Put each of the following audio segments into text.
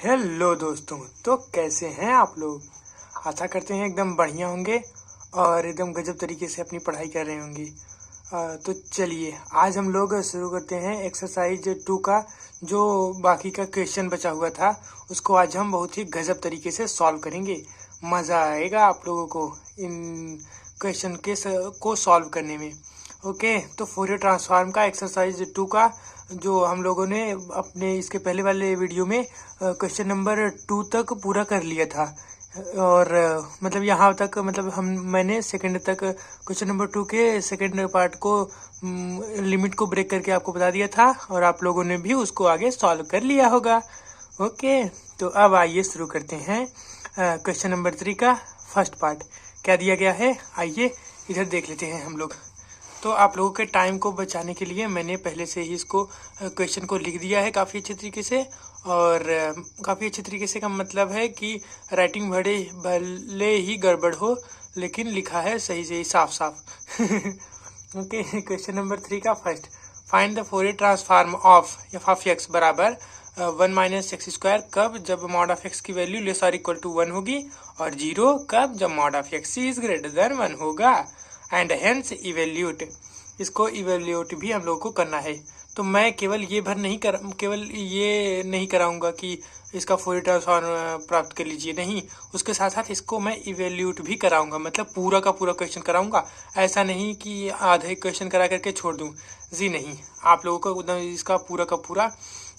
Hello दोस्तों, तो कैसे हैं आप लोग। आशा करते हैं एकदम बढ़िया होंगे और एकदम गजब तरीके से अपनी पढ़ाई कर रहे होंगे। तो चलिए आज हम लोग शुरू करते हैं एक्सरसाइज 2 का। जो बाकी का क्वेश्चन बचा हुआ था उसको आज हम बहुत ही गजब तरीके से सॉल्व करेंगे। मज़ा आएगा आप लोगों को इन क्वेश्चन को सॉल्व करने में। ओके, तो फोरियर ट्रांसफॉर्म का एक्सरसाइज 2 का जो हम लोगों ने अपने इसके पहले वाले वीडियो में क्वेश्चन नंबर 2 तक पूरा कर लिया था। और मतलब यहाँ तक मतलब मैंने सेकंड तक क्वेश्चन नंबर 2 के सेकंड पार्ट को लिमिट को ब्रेक करके आपको बता दिया था और आप लोगों ने भी उसको आगे सॉल्व कर लिया होगा। ओके, तो अब आइए शुरू करते हैं क्वेश्चन नंबर 3 का फर्स्ट पार्ट। क्या दिया गया है आइए इधर देख लेते हैं हम लोग। तो आप लोगों के टाइम को बचाने के लिए मैंने पहले से ही इसको क्वेश्चन को लिख दिया है काफ़ी अच्छे तरीके से। और काफ़ी अच्छे तरीके से का मतलब है कि राइटिंग भले ही गड़बड़ हो लेकिन लिखा है सही सही साफ साफ। ओके, क्वेश्चन नंबर 3 का first, find the Fourier transform of f of x बराबर 1 माइनस एक्स स्क्वायर कब जब मॉड ऑफ एक्स की वैल्यू लेस और इक्वल टू 1 होगी, और 0 कब जब mod of x is greater than 1 होगा, एंड हेंस इवेल्यूट। इसको इवेल्यूट भी हम लोगों को करना है। तो मैं केवल ये नहीं कराऊंगा कि इसका फोरियर ट्रांसफॉर्म प्राप्त कर लीजिए, नहीं, उसके साथ साथ इसको मैं इवेल्यूट भी कराऊंगा, मतलब पूरा का पूरा क्वेश्चन कराऊंगा। ऐसा नहीं कि आधे क्वेश्चन करा करके छोड़ दूं, जी नहीं, आप लोगों को इसका पूरा का पूरा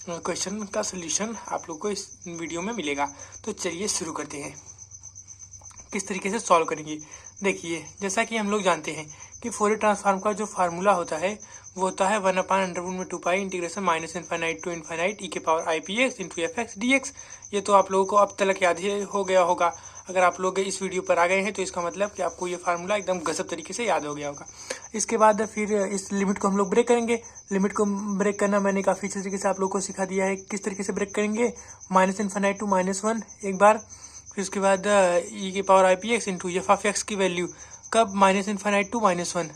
क्वेश्चन का सोल्यूशन आप लोगों को इस वीडियो में मिलेगा। तो चलिए शुरू करते हैं किस तरीके से सॉल्व करेंगे। देखिए, जैसा कि हम लोग जानते हैं कि फोरियर ट्रांसफॉर्म का जो फार्मूला होता है वो होता है 1/√2π integration minus infinite to infinite e के power i p x into f x d x. ये तो आप लोगों को अब तक याद ही हो गया होगा। अगर आप लोग इस वीडियो पर आ गए हैं तो इसका मतलब कि आपको ये फार्मूला एकदम गजब तरीके से याद हो गया होगा। इसके बाद फिर इस लिमिट को हम लोग ब्रेक करेंगे। लिमिट को ब्रेक करना मैंने काफ़ी अच्छे तरीके से आप लोगों को सिखा दिया है। किस तरीके से ब्रेक करेंगे, माइनस इनफाइनाइट टू -1 एक बार, फिर उसके बाद ई के power i p x into f of x की वैल्यू कब minus infinite to -1,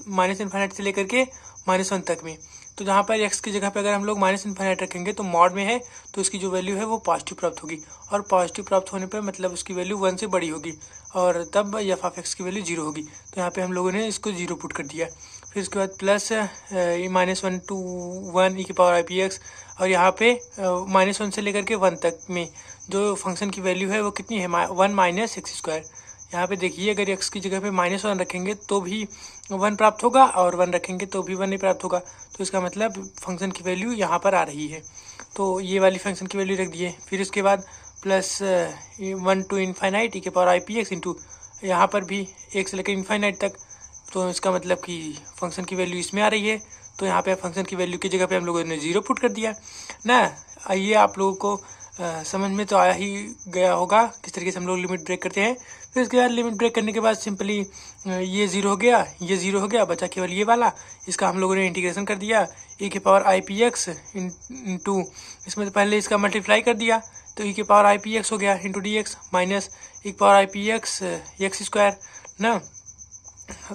minus infinite से लेकर के -1 तक में। तो जहाँ पर एक्स की जगह पे अगर हम लोग माइनस इनफाइनाइट रखेंगे तो मॉड में है तो इसकी जो वैल्यू है वो पॉजिटिव प्राप्त होगी, और पॉजिटिव प्राप्त होने पर मतलब उसकी वैल्यू 1 से बड़ी होगी और तब एफ ऑफ एक्स की वैल्यू 0 होगी। तो यहाँ पे हम लोगों ने इसको 0 पुट कर दिया। फिर उसके बाद प्लस -1 to 1 ई की पावर आई पी एक्स, और यहाँ पे -1 से लेकर के 1 तक में जो फंक्शन की वैल्यू है वो कितनी है, 1 माइनस एक्स स्क्वायर। यहाँ पे देखिए, अगर एक्स की जगह पे -1 रखेंगे तो भी 1 प्राप्त होगा और 1 रखेंगे तो भी 1 नहीं प्राप्त होगा। तो इसका मतलब फंक्शन की वैल्यू यहाँ पर आ रही है, तो ये वाली फंक्शन की वैल्यू रख दिए। फिर उसके बाद प्लस 1 टू इनफाइनाइट ई के power i p x into, यहाँ पर भी 1 से लेकर इनफाइनाइट तक, तो इसका मतलब कि फंक्शन की वैल्यू इसमें आ रही है। तो यहाँ पे फंक्शन की वैल्यू की जगह पे हम लोगों ने 0 पुट कर दिया ना। आइए आप लोगों को समझ में तो आया ही गया होगा किस तरीके से हम लोग लिमिट ब्रेक करते हैं। फिर उसके बाद लिमिट ब्रेक करने के बाद सिंपली ये 0 हो गया, ये 0 हो गया, बचा केवल ये वाला। इसका हम लोगों ने इंटीग्रेशन कर दिया ई के power i p x into, इसमें तो पहले इसका मल्टीप्लाई कर दिया तो ई के पावर आई पी एक्स हो गया इंटू डी एक्स माइनस ई के power i p x x square ना।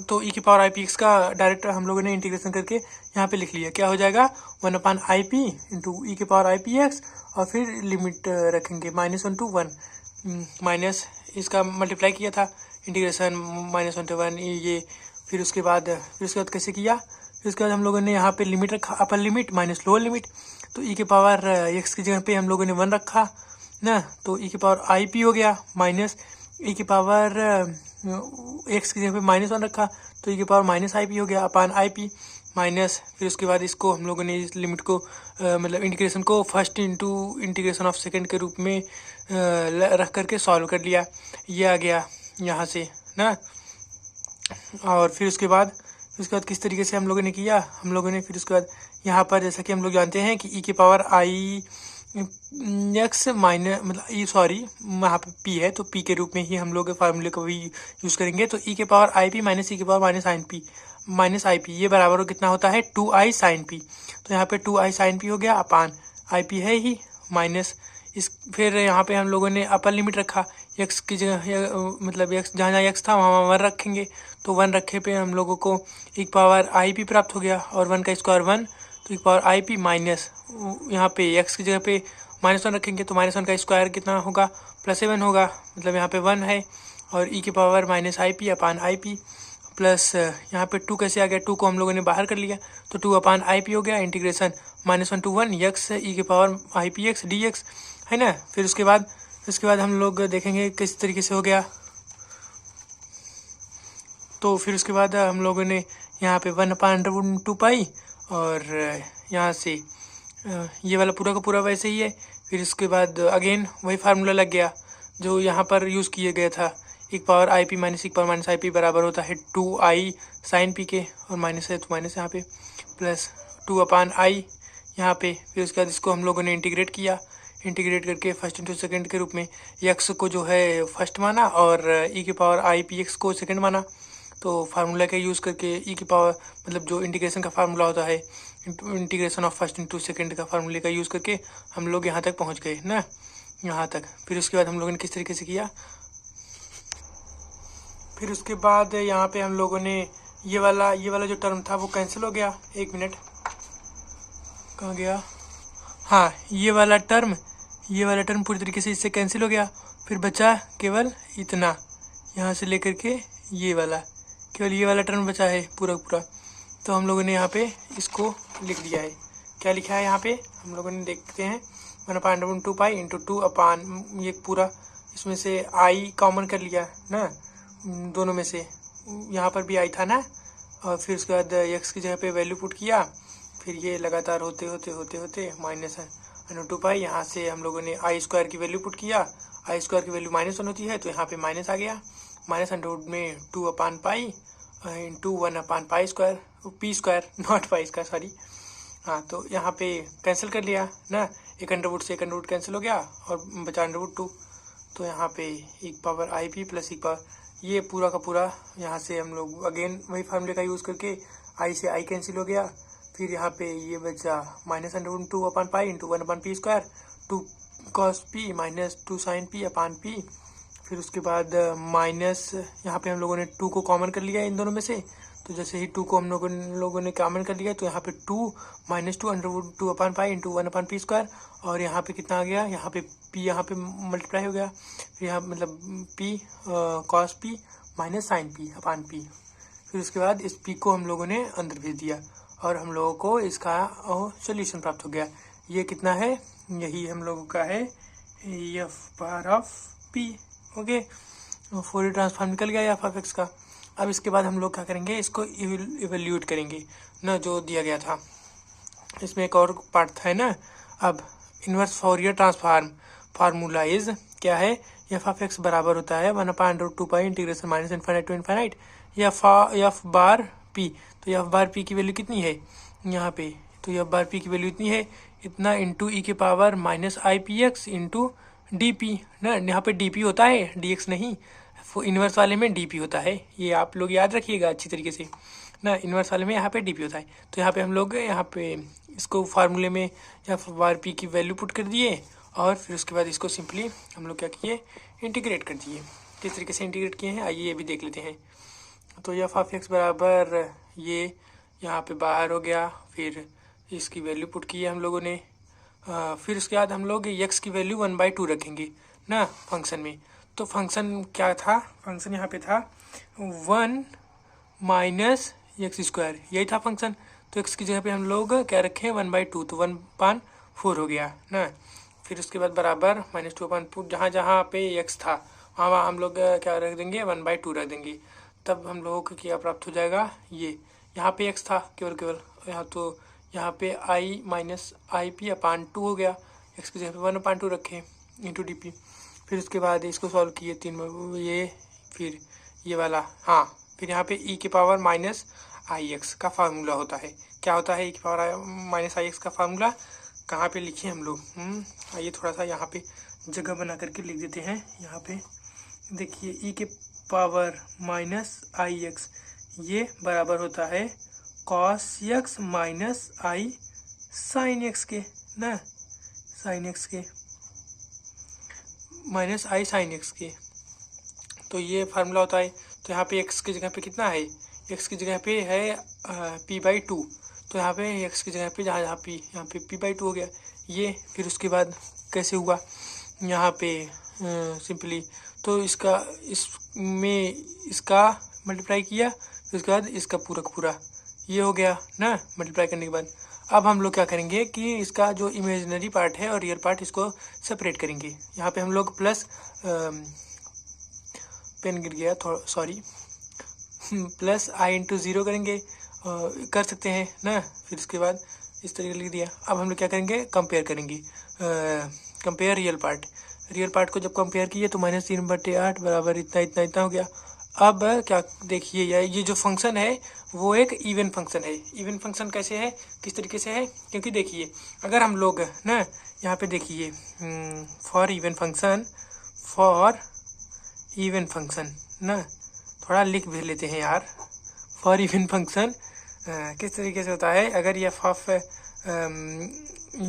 तो ई की पावर आई पी एक्स का डायरेक्ट हम लोगों ने इंटीग्रेशन करके यहाँ पे लिख लिया। क्या हो जाएगा, 1/IP इंटू ई के पावर आई पी एक्स, और फिर लिमिट रखेंगे -1 to 1 माइनस इसका मल्टीप्लाई किया था इंटीग्रेशन -1 to 1 ये। फिर उसके बाद कैसे किया, फिर उसके बाद हम लोगों ने यहाँ पे लिमिट रखा, अपर लिमिट माइनस लोअर लिमिट। तो ई के पावर एक्स की जगह पे हम लोगों ने 1 रखा ना, तो ई के पावर आई पी हो गया माइनस ई के पावर एक्स की जगह पे -1 रखा तो ई के पावर माइनस आई पी हो गया अपान आई पी माइनस। फिर उसके बाद इसको हम लोगों ने इस लिमिट को मतलब इंटीग्रेशन को first into integration of second के रूप में रख करके सॉल्व कर लिया। ये आ गया यहाँ से ना। और फिर उसके बाद किस तरीके से हम लोगों ने किया, हम लोगों ने फिर उसके बाद यहाँ पर जैसा कि हम लोग जानते हैं कि ई के पावर आई एक्स माइनस मतलब ई सॉरी वहाँ पे पी है तो पी के रूप में ही हम लोग फार्मूले को भी यूज़ करेंगे। तो ई के पावर आई पी माइनस ई के पावर माइनस आई पी ये बराबर कितना होता है 2i साइन पी। तो यहाँ पे 2i साइन पी हो गया अपान आई पी है ही माइनस इस। फिर यहाँ पे हम लोगों ने अपर लिमिट रखा एक्स की जगह मतलब एक्स जहाँ जहाँ एक्स था वहाँ 1 रखेंगे, तो 1 रखे पे हम लोगों को ई पावर आई पी प्राप्त हो गया और 1 का स्क्वायर 1 तो ई पावर आई पी माइनस यहाँ पे एक्स की जगह पे -1 रखेंगे तो -1 का स्क्वायर कितना होगा, +7 होगा, मतलब यहाँ पे 1 है, और e की पावर -IP अपान IP प्लस यहाँ पे 2 कैसे आ गया, 2 को हम लोगों ने बाहर कर लिया तो 2 अपान IP हो गया, इंटीग्रेशन -1 to 1 x e की पावर IPx dx है ना। फिर उसके बाद हम लोग देखेंगे किस तरीके से हो गया। तो फिर उसके बाद हम लोगों ने यहाँ पे 1/√2π और यहाँ से ये वाला पूरा का पूरा वैसे ही है। फिर उसके बाद अगेन वही फार्मूला लग गया जो यहाँ पर यूज़ किया गया था, e power IP minus e power -IP बराबर होता है 2i साइन p के, और माइनस है तो माइनस यहाँ पे, प्लस 2 अपान i यहाँ पे। फिर उसके बाद इसको हम लोगों ने इंटीग्रेट किया, इंटीग्रेट करके फर्स्ट इंटू सेकंड के रूप में x को जो है फर्स्ट माना और e की पावर IPx को सेकंड माना। तो फार्मूला का यूज़ करके e की पावर मतलब जो इंटीग्रेशन का फार्मूला होता है, integration of first into second का फार्मूले का यूज़ करके हम लोग यहाँ तक पहुँच गए ना, यहाँ तक। फिर उसके बाद हम लोगों ने किस तरीके से किया, फिर उसके बाद यहाँ पे हम लोगों ने ये वाला जो टर्म था वो कैंसिल हो गया। एक मिनट, कहाँ गया, हाँ ये वाला टर्म पूरी तरीके से इससे कैंसिल हो गया। फिर बचा केवल इतना, यहाँ से लेकर के ये वाला, केवल ये वाला टर्म बचा है पूरा पूरा। तो हम लोगों ने यहाँ पे इसको लिख दिया है। क्या लिखा है यहाँ पे हम लोगों ने, देखते हैं 1/√2π इंटू 2 अपान ये पूरा, इसमें से i कॉमन कर लिया ना दोनों में से, यहाँ पर भी i था ना, और फिर उसके बाद x की जगह पे वैल्यू पुट किया। फिर ये लगातार होते होते -√2π, यहाँ से हम लोगों ने i स्क्वायर की वैल्यू पुट किया, i स्क्वायर की वैल्यू -1 होती है तो यहाँ पे माइनस आ गया, -√2 में 2 upon pi into 1 upon pi square, p square not pi square sorry. हाँ तो यहाँ पे कैंसिल कर लिया ना, एक अंडरवुड से एक अंडरवुड कैंसिल हो गया और बचा √2। तो यहाँ पे e power IP plus e power ये पूरा का पूरा, यहाँ से हम लोग अगेन वही फार्मूले का यूज़ करके i से i कैंसिल हो गया। फिर यहाँ पे ये बचा -√2 upon pi into 1 upon p square, 2 cos p minus 2 sine p upon p। फिर उसके बाद माइनस यहाँ पे हम लोगों ने 2 को कॉमन कर लिया इन दोनों में से, तो जैसे ही 2 को हम लोगों ने कॉमन कर लिया तो यहाँ पे 2 - 2 √2 upon pi into 1 upon p square, और यहाँ पे कितना आ गया, यहाँ पे p यहाँ पे मल्टीप्लाई हो गया, फिर यहाँ मतलब p cos p minus sine p upon p। फिर उसके बाद इस p को हम लोगों ने अंदर भेज दिया और हम लोगों को इसका सोल्यूशन प्राप्त हो गया। ये कितना है, यही हम लोगों का है f(p). ओके, फोरियर ट्रांसफॉर्म निकल गया f(x) का। अब इसके बाद हम लोग क्या करेंगे, इसको इवेल्यूट करेंगे ना, जो दिया गया था। इसमें एक और पार्ट था ना। अब inverse Fourier transform formula is क्या है, f(x) बराबर होता है 1/√2π integration -∞ to ∞ f bar p। तो f बार p की वैल्यू कितनी है यहाँ पे, तो f बार p की वैल्यू इतनी है, इतना इंटू e की पावर -IPx इंटू dp ना, यहाँ पे dp होता है dx नहीं, इन्वर्स वाले में dp होता है, ये आप लोग याद रखिएगा अच्छी तरीके से ना। इन्वर्स वाले में यहाँ पे dp होता है। तो यहाँ पे हम लोग यहाँ पे इसको फार्मूले में f बार p की वैल्यू पुट कर दिए और फिर उसके बाद इसको सिंपली हम लोग क्या किए, इंटीग्रेट कर दिए। किस तरीके से इंटीग्रेट किए हैं आइए ये भी देख लेते हैं। तो f(x) बराबर ये यहाँ पे बाहर हो गया, फिर इसकी वैल्यू पुट की है हम लोगों ने। फिर उसके बाद हम लोग x की वैल्यू 1/2 रखेंगे ना फंक्शन में। तो फंक्शन क्या था, फंक्शन यहाँ पे था 1 माइनस x², यही था फंक्शन। तो x की जगह पे हम लोग क्या रखें 1/2, तो 1/4 हो गया ना। फिर उसके बाद बराबर -2/4, जहाँ जहाँ पे x था वहाँ हम लोग क्या रख देंगे 1/2 रख देंगे। तब हम लोगों को क्या प्राप्त हो जाएगा, ये यहाँ पे x था केवल यहाँ, तो यहाँ पे i माइनस IP अपान 2 हो गया, x की जगह पे 1/2 रखें इंटू dp। फिर उसके बाद इसको सॉल्व किए 3 ये, फिर ये वाला, हाँ फिर यहाँ पे e की पावर -ix का फार्मूला होता है। क्या होता है e की पावर -ix का फार्मूला, कहाँ पे लिखे हम लोग, आइए थोड़ा सा यहाँ पे जगह बना करके लिख देते हैं। यहाँ पे देखिए e के पावर -ix ये बराबर होता है cos x minus i sin x के ना, sin x के माइनस i sin x के। तो ये फार्मूला होता है। तो यहाँ पे x की जगह पे कितना है, x की जगह पे है p/2, तो यहाँ पे x की जगह पे जहाँ p यहाँ पे p/2 हो गया ये। फिर उसके बाद कैसे हुआ यहाँ पे सिंपली, तो इसमें इसका मल्टीप्लाई किया, फिर उसके बाद इसका पूरा का पूरा ये हो गया ना मल्टीप्लाई करने के बाद। अब हम लोग क्या करेंगे कि इसका जो इमेजिनरी पार्ट है और रियल पार्ट इसको सेपरेट करेंगे। यहाँ पे हम लोग प्लस पेन गिर गया थोड़ा, सॉरी, प्लस आई इंटू ज़ीरो करेंगे, कर सकते हैं ना। फिर उसके बाद इस तरीके लिख दिया। अब हम लोग क्या करेंगे, कंपेयर करेंगे, कंपेयर रियल पार्ट को जब कंपेयर किए तो -3/8 बराबर इतना इतना इतना हो गया। अब क्या देखिए, ये जो फंक्शन है वो एक इवन फंक्शन है। इवन फंक्शन कैसे है, किस तरीके से है, क्योंकि देखिए अगर हम लोग ना यहाँ पे देखिए फॉर इवन फंक्शन ना, थोड़ा लिख भी लेते हैं यार। फॉर इवन फंक्शन किस तरीके से होता है, अगर एफ ऑफ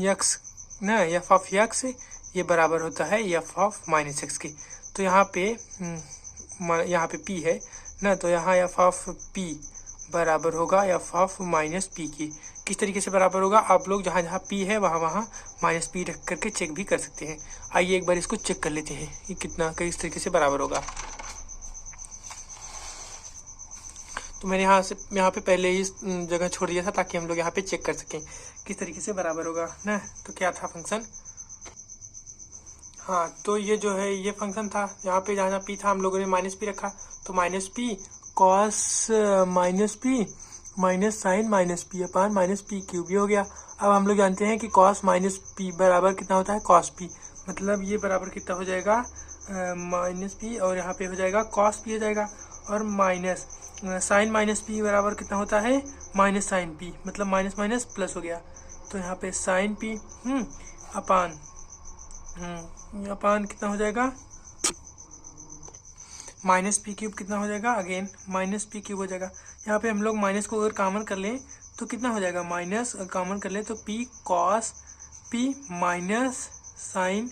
एक्स ना, एफ ऑफ एक्स ये बराबर होता है एफ ऑफ -x के, तो यहाँ पे p है ना, तो यहाँ एफ ऑफ p बराबर होगा एफ ऑफ -p की। किस तरीके से बराबर होगा, आप लोग जहाँ जहाँ p है वहाँ -p रख करके चेक भी कर सकते हैं। आइए एक बार इसको चेक कर लेते हैं कि किस तरीके से बराबर होगा। तो मैंने यहाँ पे पहले ही जगह छोड़ दिया था ताकि हम लोग यहाँ पे चेक कर सकें किस तरीके से बराबर होगा ना। तो क्या था फंक्शन, हाँ, तो ये जो है ये फंक्शन था। यहाँ पे जहाँ p था हम लोगों ने -p रखा, तो -p cos -p minus sine -p upon -p cube, ये हो गया। अब हम लोग जानते हैं कि कॉस -p बराबर कितना होता है, कॉस p, मतलब ये बराबर कितना हो जाएगा, -p, और यहाँ पे हो जाएगा कॉस p हो जाएगा, और माइनस साइन -p बराबर कितना होता है, माइनस साइन p, मतलब माइनस माइनस प्लस हो गया। तो यहाँ पे साइन p अपान कितना हो जाएगा, -p क्यूब कितना हो जाएगा, अगेन -p क्यूब हो जाएगा। यहाँ पे हम लोग माइनस को अगर कॉमन कर लें तो कितना हो जाएगा, माइनस कॉमन कर लें तो p cos p minus sine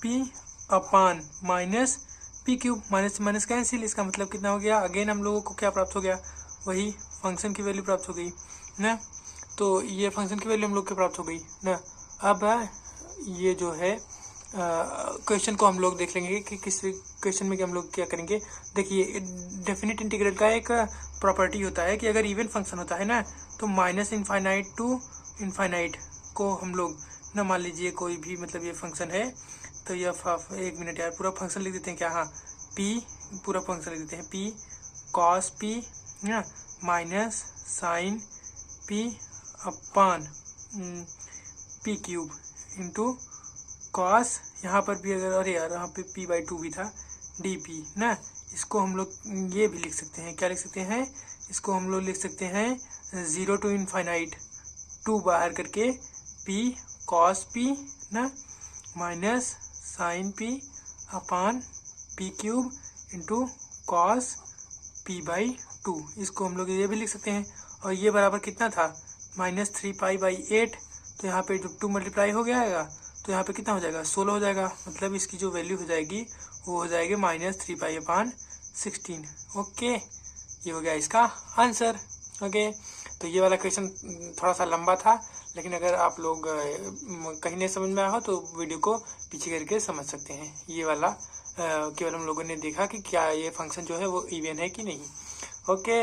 p upon -p cube, minus minus cancel, इसका मतलब कितना हो गया, अगेन हम लोगों को क्या प्राप्त हो गया, वही फंक्शन की वैल्यू प्राप्त हो गई ना। तो ये फंक्शन की वैल्यू हम लोग को प्राप्त हो गई ना। अब ये जो है क्वेश्चन को हम लोग देख लेंगे कि किस क्वेश्चन में हम लोग क्या करेंगे। देखिए डेफिनेट इंटीग्रल का एक प्रॉपर्टी होता है कि अगर इवन फंक्शन होता है ना, तो -∞ टू इनफाइनाइट को हम लोग ना, मान लीजिए कोई भी मतलब ये फंक्शन है, तो ये एक मिनट यार, पूरा फंक्शन लिख देते हैं क्या, हाँ, p पूरा फंक्शन लिख देते हैं, p कॉस p ना minus sine p upon p cube into cos, यहाँ पर भी अगर, अरे यार यहाँ पे p/2 भी था, dp ना, इसको हम लोग ये भी लिख सकते हैं, क्या लिख सकते हैं, इसको हम लोग लिख सकते हैं 0 टू इनफाइनाइट 2 बाहर करके p कॉस p ना minus sine p upon p cube into cos p/2, इसको हम लोग ये भी लिख सकते हैं। और ये बराबर कितना था, -3π/8, तो यहाँ पे जब 2 मल्टीप्लाई हो गया तो यहाँ पे कितना हो जाएगा, 16 हो जाएगा, मतलब इसकी जो वैल्यू हो जाएगी वो हो जाएगी -3π/16। ओके, ये हो गया इसका आंसर। ओके, तो ये वाला क्वेश्चन थोड़ा सा लंबा था, लेकिन अगर आप लोग कहीं नहीं समझ में आया हो तो वीडियो को पीछे करके समझ सकते हैं। ये वाला केवल हम लोगों ने देखा कि क्या ये फंक्शन जो है वो इवन है कि नहीं। ओके,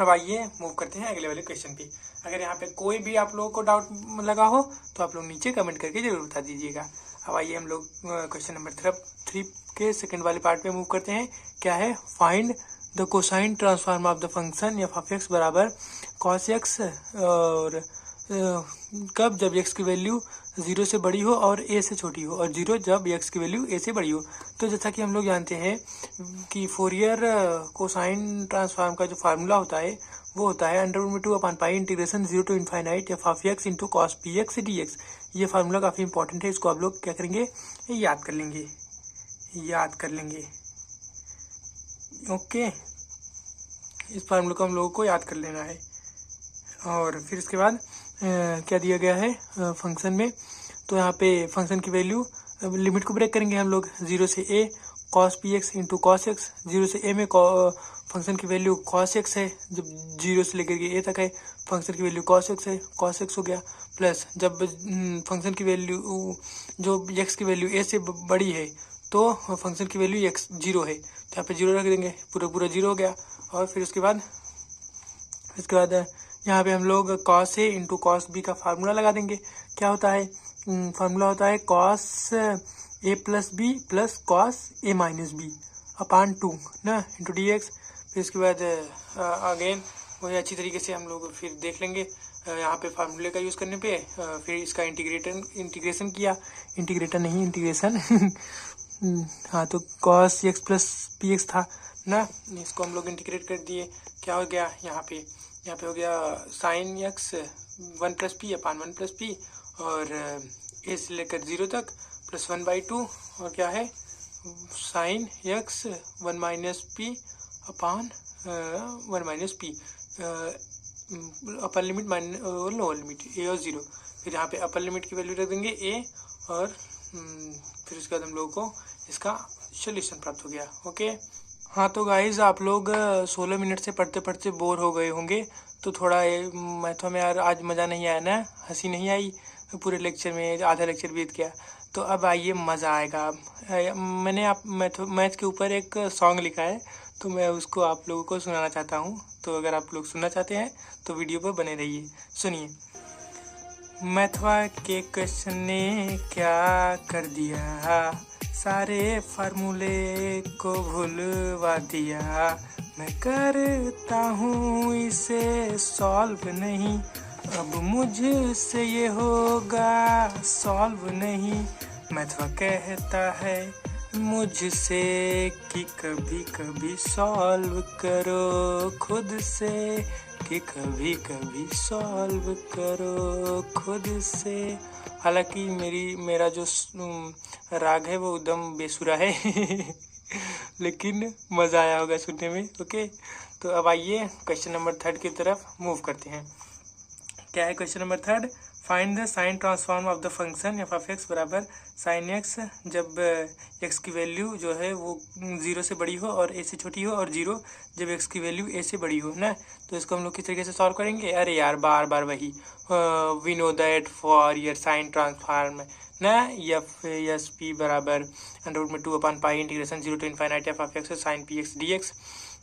अब आइए मूव करते हैं अगले वाले क्वेश्चन पे। अगर यहाँ पे कोई भी आप लोगों को डाउट लगा हो तो आप लोग नीचे कमेंट करके जरूर बता दीजिएगा। अब आइए हम लोग क्वेश्चन नंबर 3 के सेकंड वाले पार्ट पे मूव करते हैं। क्या है, find the cosine transform of the function F of x बराबर कॉस एक्स, और कब, जब x की वैल्यू 0 से बड़ी हो और a से छोटी हो, और 0 जब x की वैल्यू a से बड़ी हो। तो जैसा कि हम लोग जानते हैं कि फोरियर कोसाइन ट्रांसफॉर्म का जो फार्मूला होता है वो होता है √2/π integration 0 to infinite f of x into cos px dx। ये फार्मूला काफ़ी इंपॉर्टेंट है, इसको आप लोग क्या करेंगे, याद कर लेंगे। ओके, इस फार्मूले को हम लोगों को याद कर लेना है। और फिर इसके बाद क्या दिया गया है फंक्शन में, तो यहाँ पे फंक्शन की वैल्यू लिमिट को ब्रेक करेंगे हम लोग, 0 से a cos px into cos x, 0 से a में फंक्शन की वैल्यू cos x है, जब 0 से लेकर के a तक है फंक्शन की वैल्यू cos x है, cos x हो गया। प्लस जब फंक्शन की वैल्यू जो x की वैल्यू a से बड़ी है तो फंक्शन की वैल्यू x 0 है, तो यहाँ पे 0 रख देंगे, पूरा पूरा 0 हो गया। और फिर उसके बाद यहाँ पे हम लोग cos a into cos b का फार्मूला लगा देंगे। क्या होता है? फार्मूला होता है cos a plus b plus cos a minus b upon 2 ना इंटू डी एक्स। फिर उसके बाद अगेन वही अच्छी तरीके से हम लोग फिर देख लेंगे यहाँ पे फार्मूले का यूज़ करने पे। फिर इसका इंटीग्रेशन किया, इंटीग्रेटर नहीं इंटीग्रेशन हाँ, तो cos x plus P x था ना, इसको हम लोग इंटीग्रेट कर दिए। क्या हो गया यहाँ पे हो गया sine x 1 plus p upon 1 plus p और a से लेकर 0 तक प्लस 1/2 और क्या है sine x 1 minus p upon 1 minus p upper limit और लोअर लिमिट a और 0। फिर यहाँ पे अपर लिमिट की वैल्यू रख देंगे a और फिर उसके बाद हम लोगों को इसका सोल्यूशन प्राप्त हो गया। ओके हाँ, तो गाइज आप लोग 16 मिनट से पढ़ते पढ़ते बोर हो गए होंगे, तो थोड़ा मैथों में यार आज मज़ा नहीं आया ना, हंसी नहीं आई, पूरे लेक्चर में आधा लेक्चर बीत गया। तो अब आइए मज़ा आएगा। मैंने मैथ के ऊपर एक सॉन्ग लिखा है, तो मैं उसको आप लोगों को सुनाना चाहता हूँ। तो अगर आप लोग सुनना चाहते हैं तो वीडियो पर बने रहिए, सुनिए। मैथवा के क्वेश्चन ने क्या कर दिया, सारे फार्मूले को भूलवा दिया। मैं करता हूँ इसे सॉल्व नहीं, अब मुझसे ये होगा सॉल्व नहीं। मैथवा कहता है मुझसे कि कभी कभी सॉल्व करो खुद से, कि कभी कभी सॉल्व करो खुद से। हालांकि मेरा जो राग है वो एकदम बेसुरा है लेकिन मज़ा आया होगा सुनने में। ओके, तो अब आइए क्वेश्चन नंबर 3 की तरफ मूव करते हैं। क्या है question number 3? Find the sign transform of the function F of x बराबर साइन एक्स जब एक्स की वैल्यू जो है वो 0 से बड़ी हो और a से छोटी हो, और 0 जब एक्स की वैल्यू a से बड़ी हो ना। तो इसको हम लोग किस तरीके से सॉल्व करेंगे? अरे यार बार बार वही we know that for your sine transform ना एफ एस पी बराबर √2/π integration 0 to infinite f of x sine p x d x.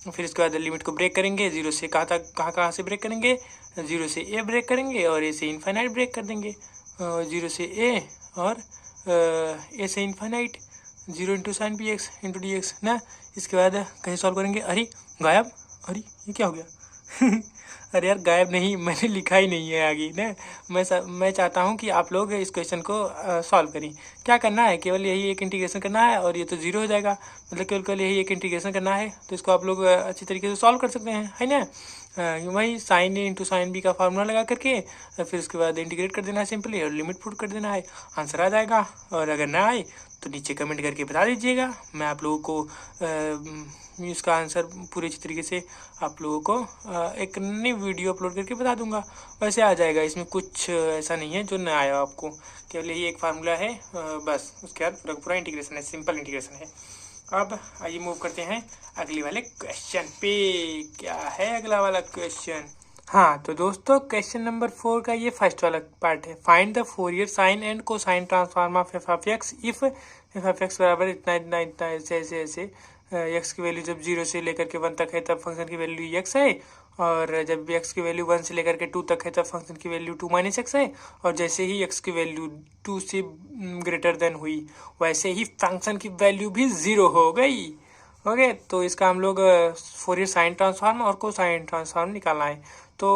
फिर इसके बाद लिमिट को ब्रेक करेंगे, 0 से कहाँ से ब्रेक करेंगे? 0 से a ब्रेक करेंगे और a से इनफाइनाइट ब्रेक कर देंगे। 0 से a और a से infinite 0 into sine p x into D x ना। इसके बाद कहीं सॉल्व करेंगे। अरे गायब, अरे ये क्या हो गया अरे यार गायब नहीं, मैंने लिखा ही नहीं है आगे ना। मैं चाहता हूँ कि आप लोग इस क्वेश्चन को सॉल्व करें। क्या करना है? केवल यही एक इंटीग्रेशन करना है और ये तो 0 हो जाएगा, मतलब केवल यही एक इंटीग्रेशन करना है। तो इसको आप लोग अच्छी तरीके से सॉल्व कर सकते हैं, है ना। वही साइन ए इंटू साइन बी का फार्मूला लगा करके फिर उसके बाद इंटीग्रेट कर देना है सिंपली और लिमिट पुट कर देना है, आंसर आ जाएगा। और अगर ना आए तो नीचे कमेंट करके बता दीजिएगा, मैं आप लोगों को इसका आंसर पूरे अच्छी तरीके से आप लोगों को एक नई वीडियो अपलोड करके बता दूंगा। वैसे आ जाएगा, इसमें कुछ ऐसा नहीं है जो ना आया आपको, केवल यही एक फार्मूला है बस, उसके बाद पूरा इंटीग्रेशन है, सिंपल इंटीग्रेशन है। अब आइए मूव करते हैं अगले वाले क्वेश्चन पे। क्या है अगला वाला क्वेश्चन? हाँ तो दोस्तों क्वेश्चन नंबर 4 का ये फर्स्ट वाला पार्ट है। Find the Fourier sine and cosine transform of f of x if F of x बराबर इतना इतना इतना ऐसे ऐसे ऐसे एक्स की वैल्यू जब 0 से लेकर के 1 तक है तब फंक्शन की वैल्यू x है, और जब एक्स की वैल्यू 1 से लेकर के 2 तक है तब फंक्शन की वैल्यू 2 माइनस एक्स है, और जैसे ही एक्स की वैल्यू 2 से ग्रेटर देन हुई वैसे ही फंक्शन की वैल्यू भी 0 हो गई। ओके, तो इसका हम लोग फोरियर साइन ट्रांसफॉर्म और कोसाइन ट्रांसफॉर्म निकालना है। तो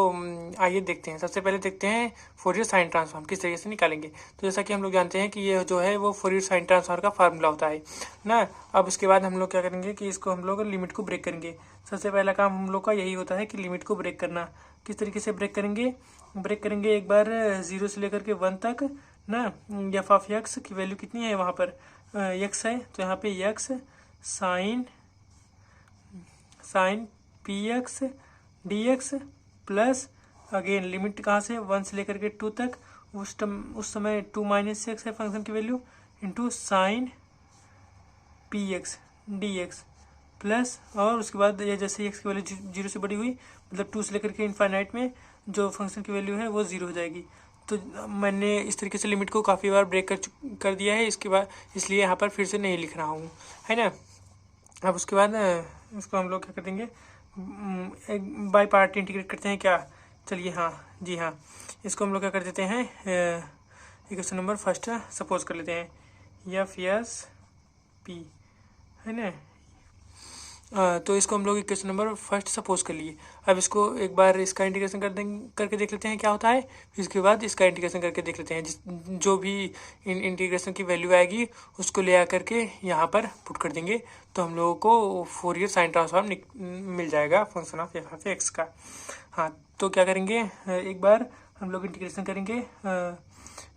आइए देखते हैं। सबसे पहले देखते हैं फोरियर साइन ट्रांसफॉर्म किस तरीके से निकालेंगे। तो जैसा कि हम लोग जानते हैं कि ये जो है वो फोरियर साइन ट्रांसफॉर्म का फार्मूला होता है ना। अब उसके बाद हम लोग क्या करेंगे कि इसको हम लोग लिमिट को ब्रेक करेंगे। सबसे पहला काम हम लोग का यही होता है कि लिमिट को ब्रेक करना। किस तरीके से ब्रेक करेंगे? एक बार 0 से लेकर के 1 तक ना। एफ ऑफ एक्स की वैल्यू कितनी है? वहाँ पर एक्स है, तो यहाँ पे x sine p x d x plus again limit कहाँ से? 1 से लेकर के 2 तक, उस समय 2 माइनस एक्स है फंक्शन की value, into sine p x d x plus, और उसके बाद ये जैसे एक्स की वैल्यू 0 से बड़ी हुई, मतलब 2 से लेकर के इनफाइनाइट में जो फंक्शन की वैल्यू है वो 0 हो जाएगी। तो मैंने इस तरीके से लिमिट को काफ़ी बार ब्रेक कर दिया है, इसके बाद इसलिए यहाँ पर फिर से नहीं लिख रहा हूँ, है ना। अब उसके बाद इसको हम लोग क्या कर देंगे, एक बाई पार्ट इंटीग्रेट करते हैं क्या। चलिए, हाँ जी हाँ, इसको हम लोग क्या कर देते हैं, इक्वेशन नंबर फर्स्ट सपोज कर लेते हैं एफ एस पी, है ना। तो इसको हम लोग इक्वेशन नंबर फर्स्ट सपोज कर लिए। अब इसको एक बार इसका इंटीग्रेशन करके देख लेते हैं क्या होता है, फिर इसके बाद इसका इंटीग्रेशन करके देख लेते हैं। जो भी इंटीग्रेशन की वैल्यू आएगी उसको ले आकर के यहाँ पर पुट कर देंगे, तो हम लोगों को फोरियर साइन ट्रांसफॉर्म मिल जाएगा फंक्शन ऑफ एफ एक्स का। हाँ, तो क्या करेंगे, एक बार हम लोग इंटीग्रेशन करेंगे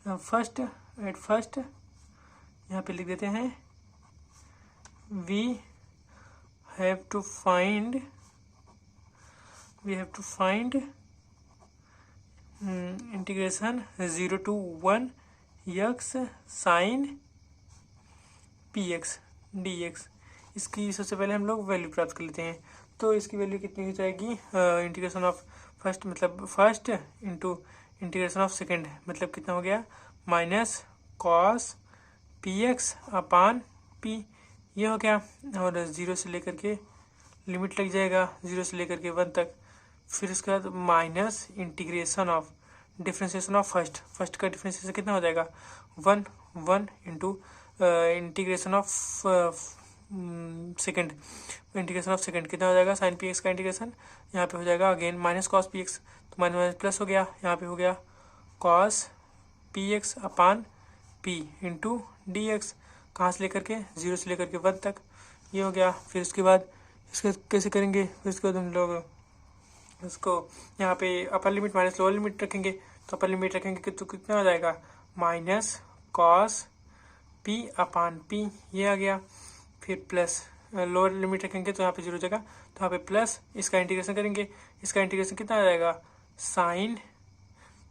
फर्स्ट यहाँ पे लिख देते हैं we have to find integration 0 to 1 x sin px dx। इसकी सबसे पहले हम लोग वैल्यू प्राप्त कर लेते हैं। तो इसकी वैल्यू कितनी हो जाएगी, इंटीग्रेशन ऑफ फर्स्ट मतलब first into integration of second मतलब कितना हो गया, माइनस कॉस पी एक्स अपान पी, ये हो गया। और 0 से लेकर के लिमिट लग जाएगा 0 से लेकर के 1 तक। फिर उसके बाद minus integration of differentiation of first का डिफ्रेंशिएशन कितना हो जाएगा, 1 into integration of second, integration of second कितना हो जाएगा, साइन पी एक्स का इंटीग्रेशन यहाँ पे हो जाएगा again minus cos P x, तो माइनस माइनस प्लस हो गया, यहाँ पे हो गया कॉस पी एक्स अपान पी इंटू डी एक्स, कहाँ से लेकर के 0 से लेकर के 1 तक, ये हो गया। फिर उसके बाद इसको कैसे करेंगे, फिर उसके बाद हम लोग इसको यहाँ पे अपर लिमिट माइनस लोअर लिमिट रखेंगे, तो अपर लिमिट रखेंगे तो कितना हो जाएगा, minus cos p upon P, ये आ गया। फिर प्लस लोअर लिमिट रखेंगे तो यहाँ पे 0 हो जाएगा, तो यहाँ पे प्लस इसका इंटीग्रेशन करेंगे, इसका इंटीग्रेशन कितना आ जाएगा, साइन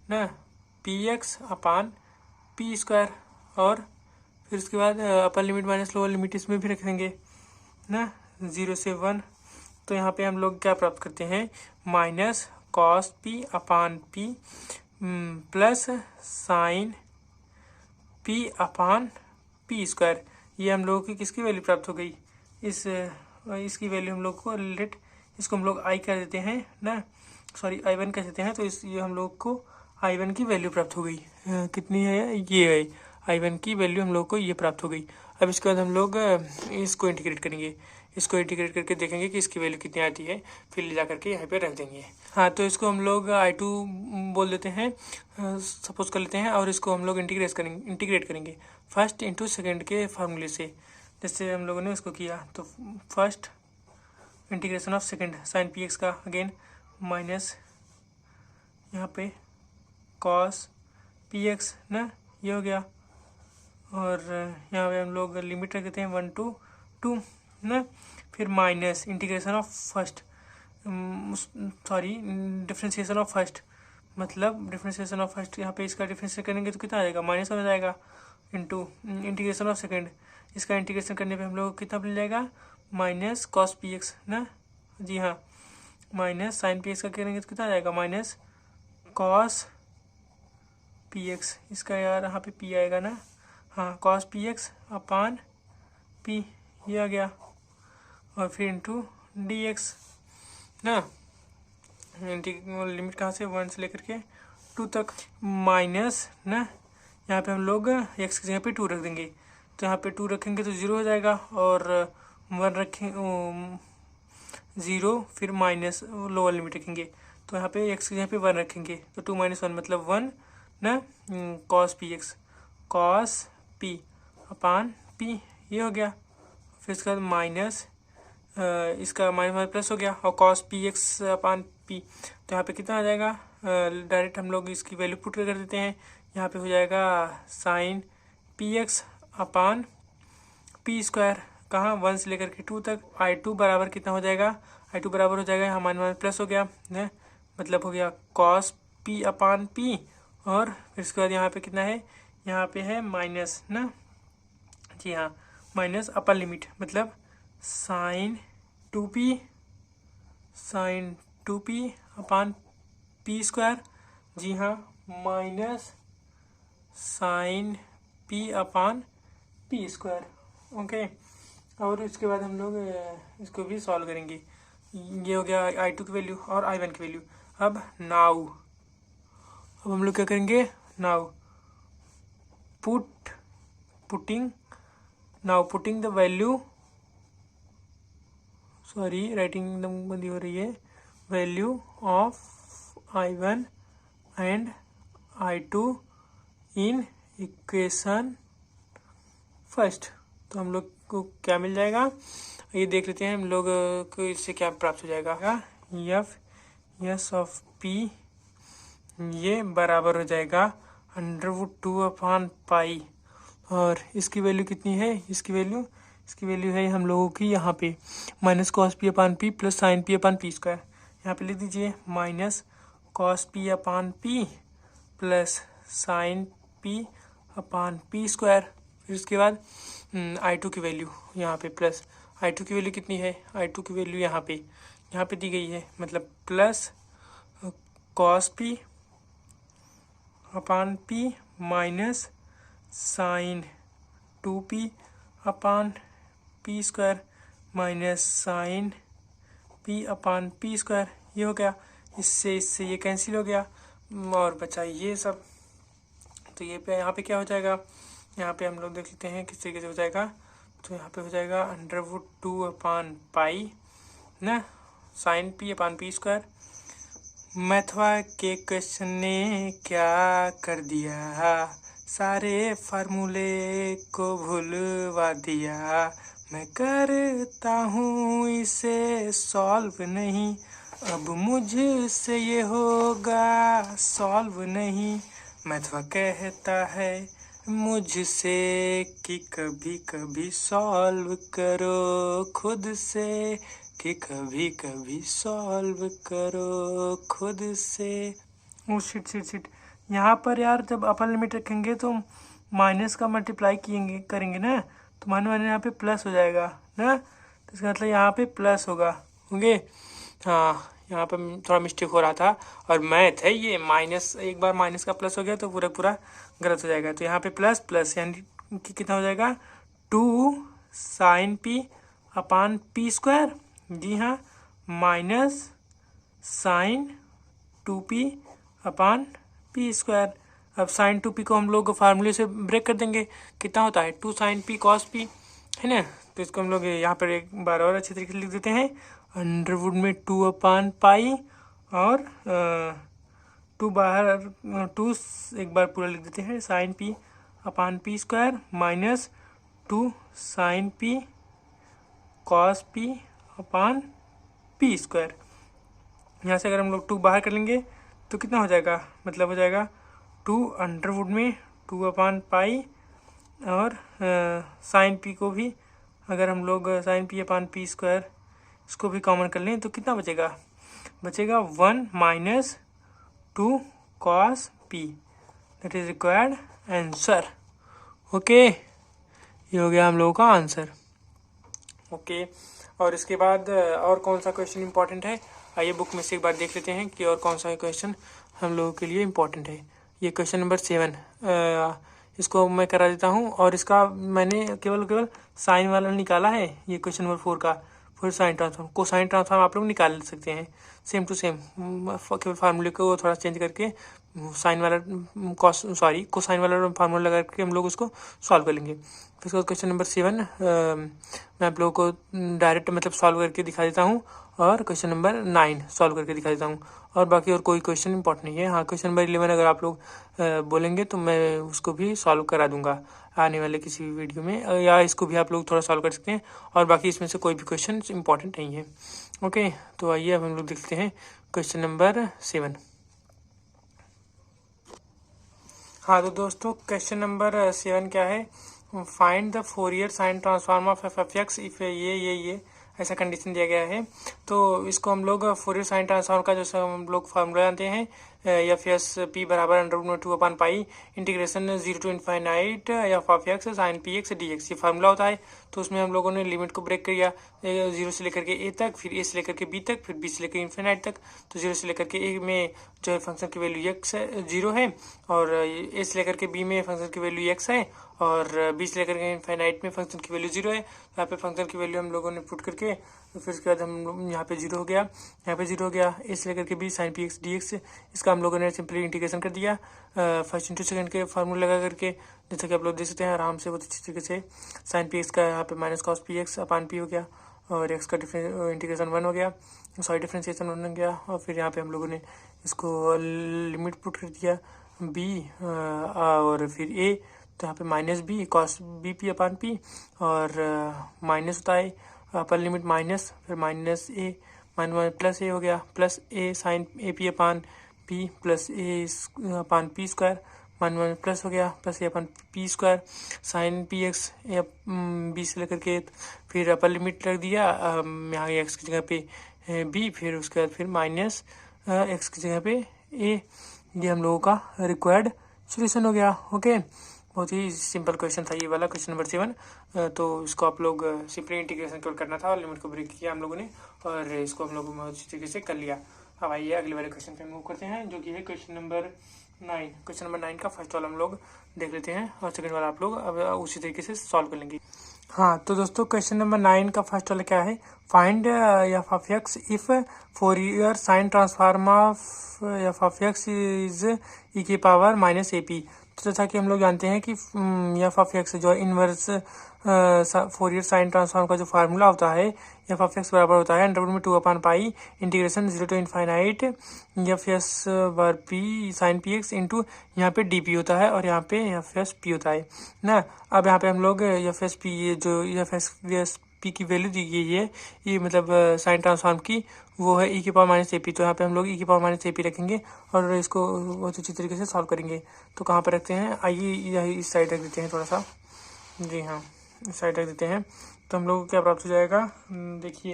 ना पी एक्स अपान पी स्क्वायर। और फिर उसके बाद अपर लिमिट माइनस लोअर लिमिट इसमें भी रख देंगे ना, 0 से 1। तो यहाँ पे हम लोग क्या प्राप्त करते हैं, minus cos p upon p plus sign p upon p square. ये हम लोगों की किसकी वैल्यू प्राप्त हो गई, इसकी वैल्यू हम लोग को लेट इसको हम लोग आई कर देते हैं ना, सॉरी I1 कह देते हैं। तो ये हम लोग को I1 की वैल्यू प्राप्त हो गई, कितनी है, ये है I1 की वैल्यू हम लोग को ये प्राप्त हो गई। अब इसके बाद हम लोग इसको इंटीग्रेट करेंगे, इसको इंटीग्रेट करके देखेंगे कि इसकी वैल्यू कितनी आती है, फिर ले जा करके यहाँ पे रख देंगे। हाँ, तो इसको हम लोग I2 बोल देते हैं, सपोज कर लेते हैं, और इसको हम लोग इंटीग्रेट करेंगे फर्स्ट इंटू सेकेंड के फार्मूले से, जैसे हम लोगों ने इसको किया। तो first integration of second sine p x का अगेन माइनस यहाँ पे कॉस पी एक्स ना, ये हो गया। और यहाँ पे हम लोग लिमिट रख देते हैं 1 to 2 ना, फिर minus integration of first sorry differentiation of first मतलब डिफ्रेंशिएशन ऑफ फर्स्ट, यहाँ पे इसका डिफ्रेंशिएशन करेंगे तो कितना आ जाएगा, माइनस हो जाएगा, इंटू इंटीग्रेशन ऑफ सेकेंड, इसका इंटीग्रेशन करने पे हम लोग को कितना मिल जाएगा, माइनस कॉस पी एक्स ना, जी हाँ, माइनस साइन पी एक्स का करेंगे तो कितना आ जाएगा, माइनस कॉस पी एक्स, इसका यार यहाँ पे पी आएगा ना, हाँ, कॉस पी एक्स अपान पी, ये आ गया। और फिर इंटू डी एक्स ना, लिमिट कहाँ से 1 से लेकर के 2 तक, माइनस ना, यहाँ पे हम लोग एक्स की जगह पे 2 रख देंगे, तो यहाँ पे 2 रखेंगे तो 0 हो जाएगा, और 1 रखें 0, फिर माइनस लोअर लिमिट रखेंगे, तो यहाँ पे एक्स की जगह पे 1 रखेंगे, तो 2 - 1 मतलब 1 ना, cos P x cos p upon P, ये हो गया। फिर इसके बाद माइनस इसका माइनस प्लस हो गया, और कॉस पी एक्स अपान पी, तो यहाँ पे कितना आ जाएगा, डायरेक्ट हम लोग इसकी वैल्यू पुट कर देते हैं, यहाँ पे हो जाएगा साइन पी एक्स अपान पी स्क्वायर, कहाँ 1 से लेकर के 2 तक। I2 बराबर कितना हो जाएगा, I2 बराबर हो जाएगा यहाँ माइनस प्लस हो गया है, मतलब हो गया कॉस पी अपान पी, और फिर इसके बाद यहाँ पे कितना है, यहाँ पे है माइनस ना, जी हाँ, माइनस अपर लिमिट मतलब sign 2p sign 2p upon p square, जी हाँ, minus sine p upon p square. Okay, और इसके बाद हम लोग इसको भी सॉल्व करेंगे। ये हो गया I2 की वैल्यू और I1 की वैल्यू। अब हम लोग क्या करेंगे, putting the value, sorry writing बंदी हो रही है, value of I1 and I2 in equation first. तो हम लोग को क्या मिल जाएगा, ये देख लेते हैं हम लोग को इससे क्या प्राप्त हो जाएगा। एफ एस ऑफ पी ये बराबर हो जाएगा √2 अपान पाई, और इसकी वैल्यू कितनी है, इसकी वैल्यू है हम लोगों की यहाँ पे minus cos p upon p plus sign p upon p square. यहाँ पे लिख दीजिए minus cos p upon p plus sign p upon p square. फिर उसके बाद I2 की वैल्यू यहाँ पे प्लस, I2 की वैल्यू कितनी है, I2 की वैल्यू यहाँ पे दी गई है, मतलब plus cos p upon p minus sine 2p upon p square minus sine p upon p square. ये हो गया, इससे ये कैंसिल हो गया और बचा ये सब। तो ये पे यहाँ पे क्या हो जाएगा, यहाँ पे हम लोग देख लेते हैं किस तरीके से हो जाएगा। तो यहाँ पे हो जाएगा √2 अपान पाई ना sign p upon p square. मैथवा के क्वेश्चन ने क्या कर दिया, सारे फार्मूले को भूलवा दिया। मैं करता हूँ इसे सॉल्व नहीं, अब मुझसे ये होगा सॉल्व नहीं। मैथवा कहता है मुझसे कि कभी कभी सॉल्व करो खुद से, कि कभी कभी सॉल्व करो खुद से। ओ शिट यहाँ पर यार जब अपर लिमिट रखेंगे तो माइनस का मल्टीप्लाई करेंगे ना, तो माने यहाँ पे प्लस हो जाएगा ना, तो इसका मतलब यहाँ पे प्लस होंगे। हाँ, यहाँ पे थोड़ा मिस्टेक हो रहा था, और मैथ है ये, माइनस एक बार माइनस का प्लस हो गया तो पूरा गलत हो जाएगा। तो यहाँ पे प्लस यानी कि कितना हो जाएगा 2 sine p upon p square, जी हाँ, minus sine 2p upon p square. अब साइन 2p को हम लोग फार्मूले से ब्रेक कर देंगे, कितना होता है 2 साइन p कॉस p, है ना। तो इसको हम लोग यहाँ पर एक बार और अच्छी तरीके से लिख देते हैं, अंडरवुड में 2 अपान पाई और 2 बाहर 2 एक बार पूरा लिख देते हैं, sine p upon p square minus 2 sine p cos p upon p square. यहाँ से अगर हम लोग 2 बाहर कर लेंगे तो कितना हो जाएगा, मतलब हो जाएगा 2 अंडरवुड में 2 अपान पाई और साइन पी को भी अगर हम लोग sine p upon p square इसको भी कॉमन कर लें तो कितना बचेगा 1 माइनस 2 cos p, that is required answer. Okay, ये हो गया हम लोगों का आंसर। ओके, और इसके बाद और कौन सा क्वेश्चन इंपॉर्टेंट है, आइए बुक में से एक बार देख लेते हैं कि और कौन सा क्वेश्चन हम लोगों के लिए इम्पोर्टेंट है। ये क्वेश्चन नंबर 7, इसको मैं करा देता हूँ, और इसका मैंने केवल साइन वाला निकाला है। ये क्वेश्चन नंबर 4 का फिर साइन ट्रांसफॉर्म, कोसाइन ट्रांसफॉर्म आप लोग निकाल सकते हैं सेम टू सेम, केवल फार्मूले को थोड़ा चेंज करके साइन वाला कोसाइन वाला फार्मूला लगा करके हम लोग उसको सॉल्व कर लेंगे। फिर उसके बाद क्वेश्चन नंबर 7 मैं आप लोगों को डायरेक्ट मतलब सॉल्व करके दिखा देता हूँ, और क्वेश्चन नंबर 9 सॉल्व करके दिखा देता हूँ, और बाकी और कोई क्वेश्चन इंपॉर्टेंट नहीं है। हाँ, क्वेश्चन नंबर 11 अगर आप लोग बोलेंगे तो मैं उसको भी सॉल्व करा दूंगा आने वाले किसी भी वीडियो में, या इसको भी आप लोग थोड़ा सॉल्व कर सकते हैं, और बाकी इसमें से कोई भी क्वेश्चन इंपॉर्टेंट नहीं है। ओके, तो आइए अब हम लोग देखते हैं क्वेश्चन नंबर 7। हाँ तो दोस्तों, क्वेश्चन नंबर 7 क्या है, find the Fourier sine transform of F x if ये ऐसा कंडीशन दिया गया है। तो इसको हम लोग फोरियर साइन ट्रांसफॉर्म का जो हम लोग फार्मूला जानते हैं एफ एस पी बराबर अंडर रूट में 2/पाई integration 0 to infinite f of x sine p x d x, ये फार्मूला होता है। तो उसमें हम लोगों ने लिमिट को ब्रेक किया 0 से लेकर के ए तक, फिर ए से लेकर के बी तक, फिर बी से लेकर इन्फाइनाइट तक। तो 0 से लेकर के ए में जो है फंक्शन की वैल्यू एक्स 0 है, और ए से लेकर के बी में फंक्शन की वैल्यू एक्स है, और बी से लेकर के इनफाइनाइट में फंक्शन की वैल्यू 0 है। तो यहाँ पे फंक्शन की वैल्यू हम लोगों ने पुट करके तो फिर उसके बाद हम यहाँ पे 0 हो गया, यहाँ पे 0 हो गया। ए से लेकर के b sine p x d x, इसका हम लोगों ने सिंपली इंटीग्रेशन कर दिया फर्स्ट इंटू सेकंड के फार्मूला लगा करके, जैसा कि आप लोग देख सकते हैं आराम से बहुत अच्छी तरीके से। साइन पी एक्स का यहाँ पे माइनस कॉस पी एक्स अपान पी हो गया, और एक्स का इंटीग्रेशन 1 हो गया, सॉरी डिफ्रेंशिएशन 1 हो गया। और फिर यहाँ पे हम लोगों ने इसको लिमिट पुट कर दिया बी और फिर ए, तो यहाँ पे minus b cos b p upon p, और माइनस होता है अपर लिमिट माइनस, फिर minus a minus plus a हो गया, plus a sine a p upon p plus a upon p square, मान प्लस हो गया, plus a upon p square sine p x b से लेकर के, फिर अपर लिमिट रख दिया यहाँ एक्स की जगह पे बी, फिर उसके बाद फिर माइनस एक्स की जगह पे ए। ये हम लोगों का रिक्वायर्ड सोल्यूशन हो गया। ओके, बहुत ही सिंपल क्वेश्चन था ये वाला, क्वेश्चन नंबर 7। तो इसको आप लोग सिंपली इंटीग्रेशन करना था और लिमिट को ब्रेक किया हम लोगों ने, और इसको हम लोगों बहुत अच्छी तरीके से कर लिया। अब आइए अगले वाले क्वेश्चन पे मूव करते हैं, जो कि है क्वेश्चन नंबर 9। क्वेश्चन नंबर 9 का फर्स्ट वाला हम लोग देख लेते हैं, और सेकंड वाला आप लोग अब उसी तरीके से सॉल्व कर लेंगे। हाँ, तो दोस्तों क्वेश्चन नंबर 9 का फर्स्ट वाला क्या है, find f of x if Fourier sine transform of f of x is e की पावर माइनस ए पी। तो जैसा कि हम लोग जानते हैं कि एफ ऑफ एक्स जो इनवर्स फोरियर साइन ट्रांसफॉर्म का जो फार्मूला होता है, एफ ऑफ एक्स बराबर होता है अंडर रूट में 2/पाई integration 0 to infinite f s bar p sine p x into यहाँ पे डी पी होता है, और यहाँ पे एफ एस पी होता है ना। अब यहाँ पे हम लोग एफ एस पी जो एफ एस पी की वैल्यू दी गई है, ये मतलब साइन ट्रांसफॉर्म की, वो है ई की पावर माइनस ए पी। तो यहाँ पे हम लोग ई की पावर माइनस ए पी रखेंगे और इसको बहुत अच्छी तरीके से सॉल्व करेंगे। तो कहाँ पर रखते हैं, आइए यही इस साइड रख देते हैं थोड़ा सा, जी हाँ इस साइड रख देते हैं। तो हम लोग को क्या प्राप्त हो जाएगा, देखिए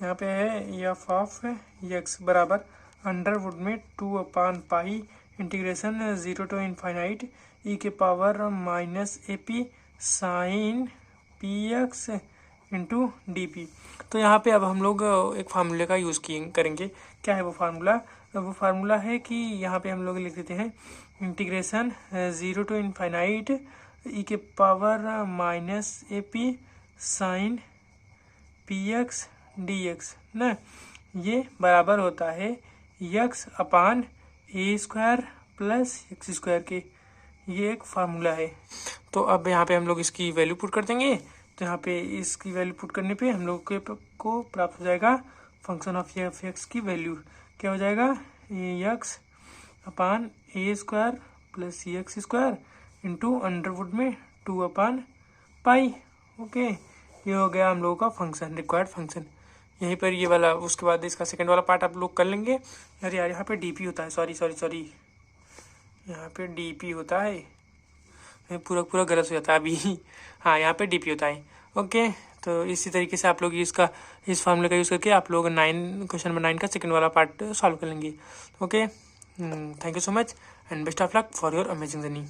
यहाँ पे है एफ ऑफ एक्स बराबर अंडर वुड में 2/पाई इंटीग्रेशन 0 to इनफाइनाइट ई के power minus a p sine p x into d p. तो यहाँ पे अब हम लोग एक फार्मूले का यूज़ करेंगे। क्या है वो फार्मूला, वो फार्मूला है कि यहाँ पे हम लोग लिख देते हैं इंटीग्रेशन 0 to इनफाइनाइट ई के power minus a p sine p x d x ना, ये बराबर होता है x upon a square plus x square के। ये एक फार्मूला है। तो अब यहाँ पे हम लोग इसकी वैल्यू पुट कर देंगे। तो यहाँ पे इसकी वैल्यू पुट करने पे हम लोग को प्राप्त हो जाएगा फंक्शन ऑफ एफ एक्स की वैल्यू क्या हो जाएगा, x upon a square plus C x square into Underwood में 2/पाई। ओके, ये हो गया हम लोगों का फंक्शन, रिक्वायर्ड फंक्शन। यहीं पर ये वाला, उसके बाद इसका सेकंड वाला पार्ट आप लोग कर लेंगे। यार यहाँ पे डी पी होता है, सॉरी यहाँ पे डी पी होता है, पूरा गलत हो जाता है अभी। हाँ, यहाँ पे डी पी होता है। ओके, तो इसी तरीके से आप लोग इसका इस फार्मूले का यूज़ करके आप लोग क्वेश्चन नंबर 9 का सेकंड वाला पार्ट सॉल्व कर लेंगे। Okay, thank you so much and best of luck for your amazing journey.